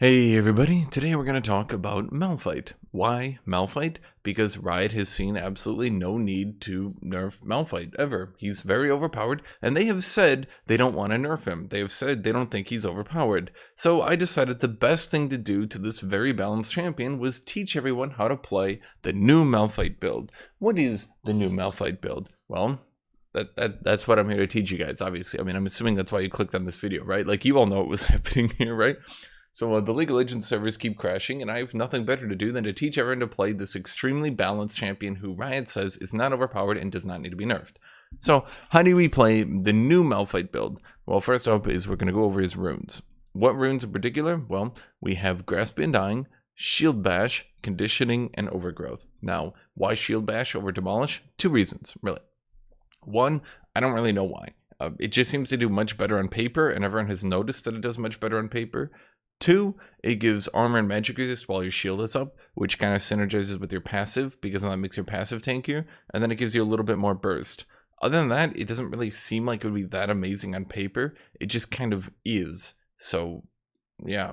Hey everybody, today we're going to talk about Malphite. Why Malphite? Because Riot has seen absolutely no need to nerf Malphite ever. He's very overpowered, and they have said they don't want to nerf him. They have said they don't think he's overpowered. So I decided the best thing to do to this very balanced champion was teach everyone how to play the new Malphite build. What is the new Malphite build? Well, that's what I'm here to teach you guys, obviously. I mean, I'm assuming that's why you clicked on this video, right? Like, you all know what was happening here, right? So the League of Legends servers keep crashing, and I have nothing better to do than to teach everyone to play this extremely balanced champion who Riot says is not overpowered and does not need to be nerfed. So how do we play the new Malphite build? Well, first up is we're going to go over his runes. What runes in particular? Well, we have Grasp Undying, Shield Bash, Conditioning, and Overgrowth. Now, why Shield Bash over Demolish? Two reasons, really. One, I don't really know why. It just seems to do much better on paper, and everyone has noticed that it does much better on paper. Two, it gives armor and magic resist while your shield is up, which kind of synergizes with your passive because that makes your passive tankier, and then it gives you a little bit more burst. Other than that, it doesn't really seem like it would be that amazing on paper. It just kind of is. So, yeah.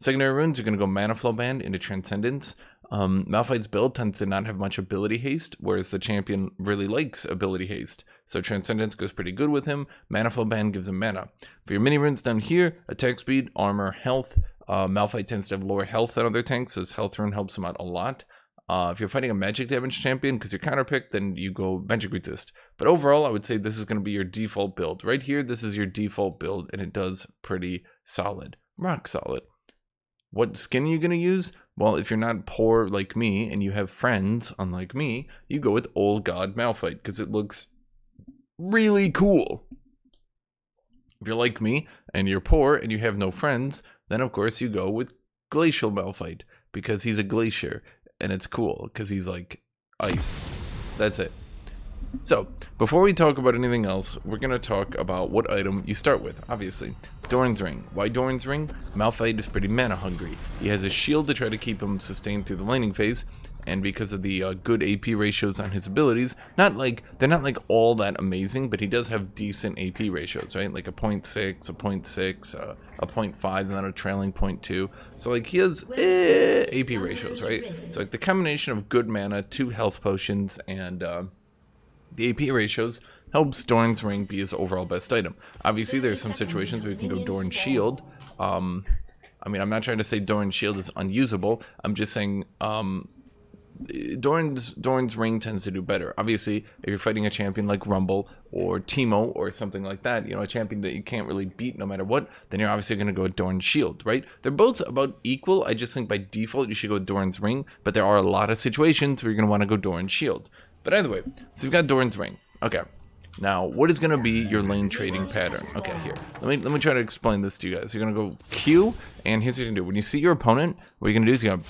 Secondary runes are going to go Mana Flow Band into Transcendence. Malphite's build tends to not have much ability haste, whereas the champion really likes ability haste. So Transcendence goes pretty good with him. Mana Flow Band gives him mana. For your mini runes down here, attack speed, armor, health. Malphite tends to have lower health than other tanks, so his health rune helps him out a lot. If you're fighting a magic damage champion because you're counterpicked, then you go magic resist. But overall, I would say this is going to be your default build. Right here, this is your default build, and it does pretty solid. Rock solid. What skin are you going to use? Well, if you're not poor like me and you have friends unlike me, you go with Old God Malphite because it looks really cool. If you're like me and you're poor and you have no friends, then of course you go with Glacial Malphite because he's a glacier and it's cool because he's like ice. That's it. So, before we talk about anything else, we're going to talk about what item you start with, obviously. Doran's Ring. Why Doran's Ring? Malphite is pretty mana hungry. He has a shield to try to keep him sustained through the laning phase, and because of the good AP ratios on his abilities, they're not like all that amazing, but he does have decent AP ratios, right? Like a 0.6, a 0.6, a 0.5, and then a trailing 0.2. So like he has AP ratios, right? So like the combination of good mana, 2 health potions, and the AP ratios helps Doran's Ring be his overall best item. Obviously, there's some situations where you can go Doran's Shield. I mean, I'm not trying to say Doran's Shield is unusable. I'm just saying Doran's Ring tends to do better. Obviously, if you're fighting a champion like Rumble or Teemo or something like that, you know, a champion that you can't really beat no matter what, then you're obviously going to go with Doran's Shield, right? They're both about equal. I just think by default you should go with Doran's Ring, but there are a lot of situations where you're going to want to go Doran's Shield. But either way, so you've got Doran's Ring. Okay. Now, what is going to be your lane trading pattern? Okay, here. Let me try to explain this to you guys. You're going to go Q, and here's what you're going to do. When you see your opponent, what you're going to do is you're going to...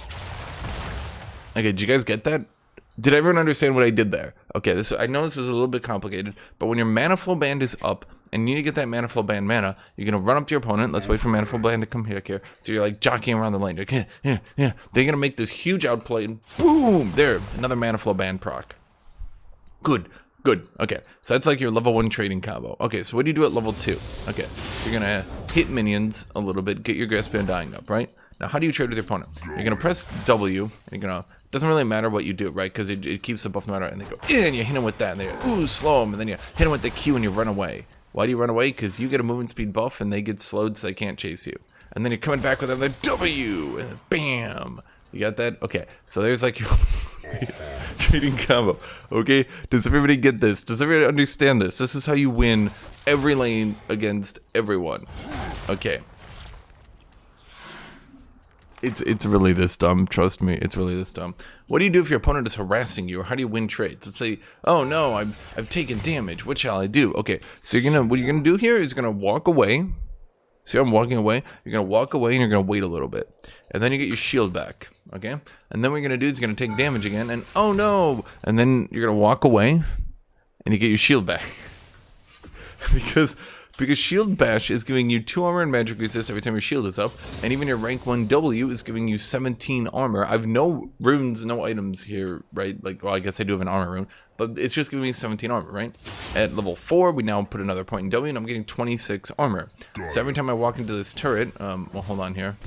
Okay, did you guys get that? Did everyone understand what I did there? Okay, I know this is a little bit complicated, but when your Mana Flow Band is up, and you need to get that Mana Flow Band mana, you're going to run up to your opponent. Let's wait for Mana Flow Band to come here. So you're like jockeying around the lane. Okay, yeah. They're going to make this huge outplay, and boom! There, another Mana Flow Band proc. Good. Okay, so that's like your level 1 trading combo. Okay, so what do you do at level 2? Okay, so you're going to hit minions a little bit, get your Grasp Undying up, right? Now, how do you trade with your opponent? You're going to press W, and you're going to... Doesn't really matter what you do, right? Because it keeps the buff no matter what. And they go, and you hit him with that, and they go, ooh, slow him, and then you hit him with the Q, and you run away. Why do you run away? Because you get a movement speed buff, and they get slowed so they can't chase you. And then you're coming back with another W, and bam! You got that? Okay, so there's like your... trading combo. Okay, does everybody get this? Does everybody understand this? This is how you win every lane against everyone. Okay, it's really this dumb. Trust me, it's really this dumb. What do you do if your opponent is harassing you, or how do you win trades? Let's say, oh no, I've taken damage. What shall I do? Okay, so what you're gonna do here is you're gonna walk away. See how I'm walking away? You're going to walk away and you're going to wait a little bit. And then you get your shield back, okay? And then what you're going to do is you're going to take damage again, and oh no! And then you're going to walk away and you get your shield back. because Shield Bash is giving you 2 armor and magic resist every time your shield is up, and even your rank 1 W is giving you 17 armor. I have no runes, no items here, right? Like, well, I guess I do have an armor rune, but it's just giving me 17 armor, right? At level 4, we now put another point in W, and I'm getting 26 armor. So every time I walk into this turret, well, hold on here.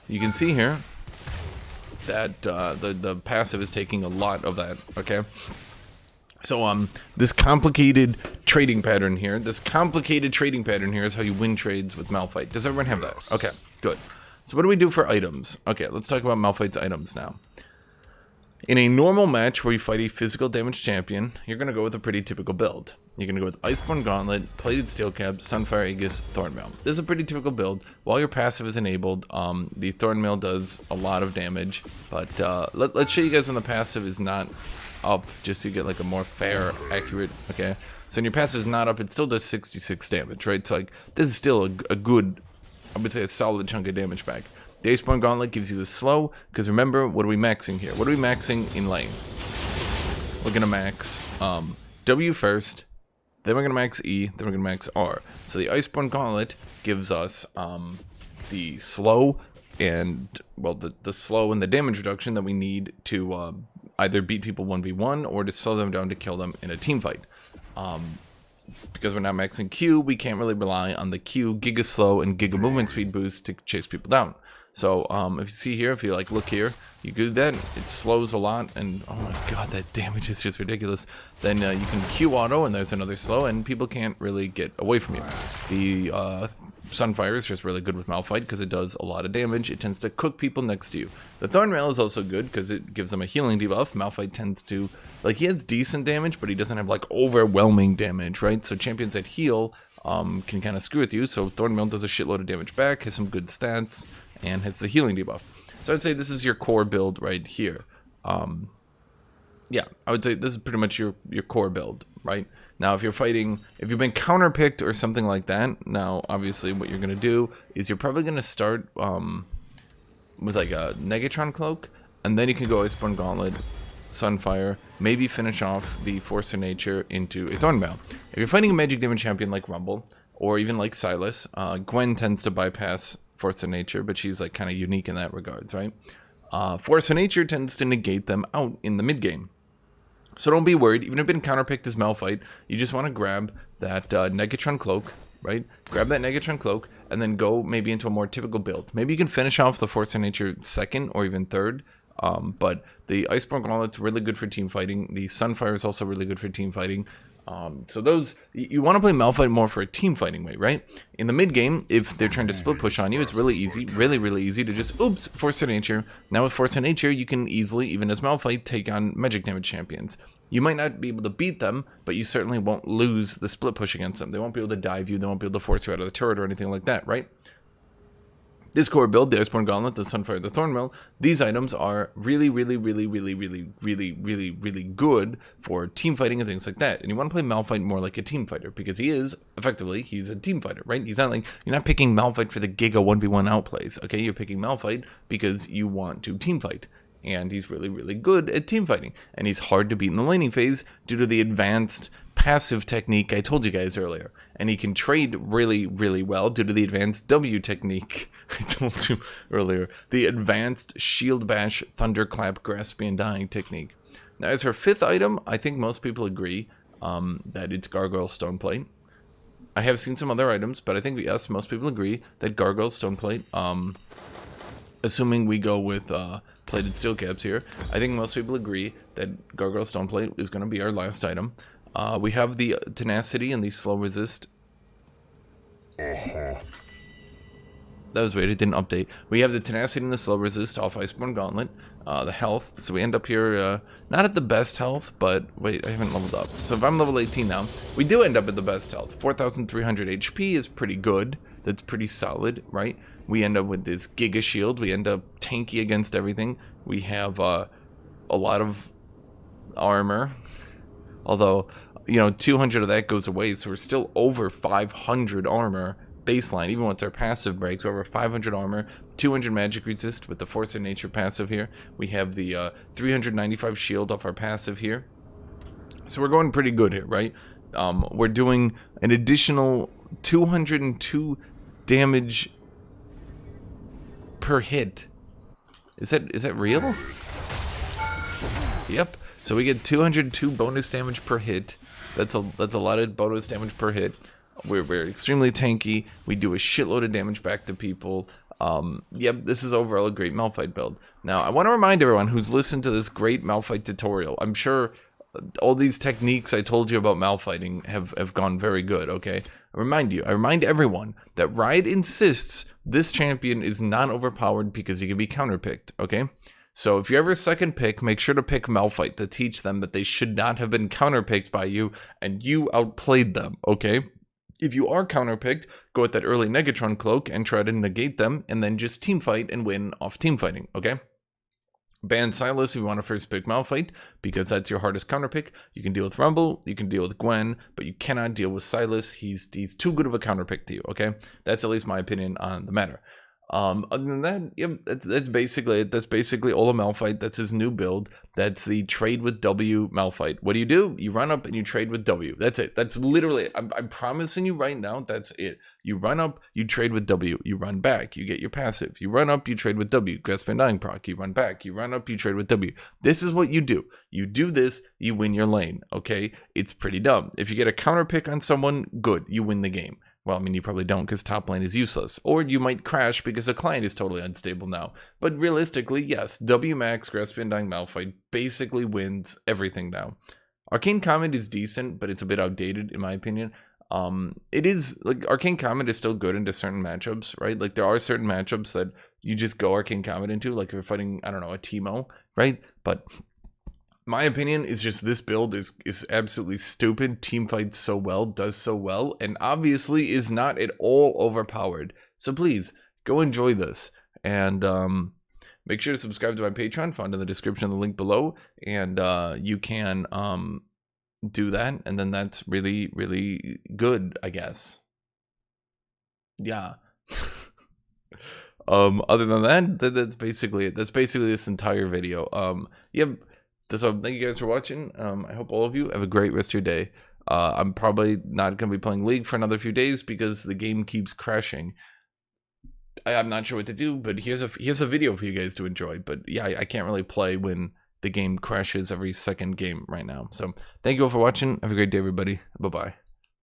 you can see here that the passive is taking a lot of that, okay? So this complicated trading pattern here is how you win trades with Malphite. Does everyone have that? Okay, good. So what do we do for items? Okay, let's talk about Malphite's items now. In a normal match where you fight a physical damage champion, you're going to go with a pretty typical build. You're going to go with Iceborne Gauntlet, Plated Steel Cap, Sunfire Aegis, Thornmail. This is a pretty typical build. While your passive is enabled, the Thornmail does a lot of damage. But let's show you guys when the passive is not up, just so you get like a more fair, accurate, okay? So when your passive is not up, it still does 66 damage, right? So like, this is still a good, I would say a solid chunk of damage back. The Iceborne Gauntlet gives you the slow, because remember, what are we maxing here? What are we maxing in lane? We're going to max W first, then we're going to max E, then we're going to max R. So the Iceborne Gauntlet gives us the slow and, well, the slow and the damage reduction that we need to either beat people 1v1 or to slow them down to kill them in a team fight. Because we're not maxing Q, we can't really rely on the Q Giga Slow and Giga Movement Speed boost to chase people down. So if you see here, if you like look here, you do that, it slows a lot, and oh my god, that damage is just ridiculous. Then you can Q auto, and there's another slow, and people can't really get away from you. The Sunfire is just really good with Malphite because it does a lot of damage. It tends to cook people next to you. The Thornmail is also good because it gives them a healing debuff. Malphite tends to, like, he has decent damage, but he doesn't have like overwhelming damage, right? So champions that heal can kind of screw with you. So Thornmail does a shitload of damage back, has some good stats, and has the healing debuff. So I'd say this is your core build right here. Yeah, I would say this is pretty much your core build, right? Now, if you're fighting, if you've been counterpicked or something like that, now, obviously, what you're going to do is you're probably going to start with, like, a Negatron Cloak, and then you can go Iceborne Gauntlet, Sunfire, maybe finish off the Force of Nature into a Thornmail. If you're fighting a magic damage champion like Rumble, or even like Silas, Gwen tends to bypass Force of Nature, but she's, like, kind of unique in that regards, right? Force of Nature tends to negate them out in the mid-game. So don't be worried, even if you've been counterpicked as Malphite, you just want to grab that Negatron Cloak, right? Grab that Negatron Cloak, and then go maybe into a more typical build. Maybe you can finish off the Force of Nature second or even third, but the Iceborne Gauntlet's really good for team fighting. The Sunfire is also really good for team fighting. So those, you want to play Malphite more for a team fighting way, right? In the mid game, if they're trying to split push on you, it's really easy, really easy to just, oops, Force of Nature. Now with Force of Nature, you can easily, even as Malphite, take on magic damage champions. You might not be able to beat them, but you certainly won't lose the split push against them. They won't be able to dive you, they won't be able to force you out of the turret or anything like that, right? This core build, the Iceborne Gauntlet, the Sunfire, the Thornmail, these items are really good for team fighting and things like that. And you want to play Malphite more like a team fighter because he is, effectively, he's a team fighter, right? He's not like, you're not picking Malphite for the Giga 1v1 outplays, okay? You're picking Malphite because you want to team fight. And he's really good at team fighting. And he's hard to beat in the laning phase due to the advanced passive technique I told you guys earlier. And he can trade really well due to the advanced W technique I told you earlier. The advanced Shield Bash, Thunderclap, Grasping, Dying technique. Now, as her fifth item, I think most people agree that it's Gargoyle Stoneplate. I have seen some other items, but I think, yes, most people agree that Gargoyle Stoneplate, assuming we go with Plated Steel Caps here, I think most people agree that Gargoyle Stoneplate is going to be our last item. We have the Tenacity and the Slow Resist. That was weird, it didn't update. We have the Tenacity and the Slow Resist off Iceborne Gauntlet. The health, so we end up here, not at the best health, but wait, I haven't leveled up. So if I'm level 18 now, we do end up at the best health. 4,300 HP is pretty good. That's pretty solid, right? We end up with this Giga Shield. We end up tanky against everything. We have a lot of armor. Although, you know, 200 of that goes away, so we're still over 500 armor baseline. Even once our passive breaks, we're over 500 armor, 200 magic resist with the Force of Nature passive here. We have the 395 shield off our passive here. So we're going pretty good here, right? We're doing an additional 202 damage per hit. Is that real? Yep. So we get 202 bonus damage per hit. That's a lot of bonus damage per hit. We're extremely tanky. We do a shitload of damage back to people. Yep, this is overall a great Malphite build. Now, I want to remind everyone who's listened to this great Malphite tutorial, I'm sure all these techniques I told you about Malphiting have gone very good, okay? I remind everyone that Riot insists this champion is not overpowered because he can be counterpicked, okay? So if you're ever second pick, make sure to pick Malphite to teach them that they should not have been counterpicked by you and you outplayed them, okay? If you are counterpicked, go with that early Negatron cloak and try to negate them and then just team fight and win off team fighting, okay? Ban Sylas if you want to first pick Malphite, because that's your hardest counterpick. You can deal with Rumble, you can deal with Gwen, but you cannot deal with Sylas. He's too good of a counterpick to you, okay? That's at least my opinion on the matter. Other than that, yep, that's basically it. That's basically all of Malphite. That's his new build. That's the trade with W Malphite. What do? You run up and you trade with W. That's it. That's literally it. I'm promising you right now, that's it. You run up, you trade with W. You run back, you get your passive. You run up, you trade with W. Grasp and Dying proc. You run back, you run up, you trade with W. This is what you do. You do this, you win your lane, okay? It's pretty dumb. If you get a counter pick on someone, good, you win the game. Well, I mean, you probably don't because top lane is useless. Or you might crash because the client is totally unstable now. But realistically, yes, W Max, Grasp and Dying Malphite basically wins everything now. Arcane Comet is decent, but it's a bit outdated in my opinion. It is, like, Arcane Comet is still good into certain matchups, right? Like, there are certain matchups that you just go Arcane Comet into, like if you're fighting, I don't know, a Teemo, right? But my opinion is just this build is absolutely stupid. Team fights so well, does so well, and obviously is not at all overpowered. So please, go enjoy this. And make sure to subscribe to my Patreon, found in the description, the link below. And you can do that, and then that's really, really good, I guess. Yeah. Other than that, that's basically it. That's basically this entire video. Yep. So thank you guys for watching. I hope all of you have a great rest of your day. I'm probably not going to be playing League for another few days because the game keeps crashing. I'm not sure what to do, but here's a video for you guys to enjoy. But yeah, I can't really play when the game crashes every second game right now. So thank you all for watching. Have a great day, everybody. Bye-bye.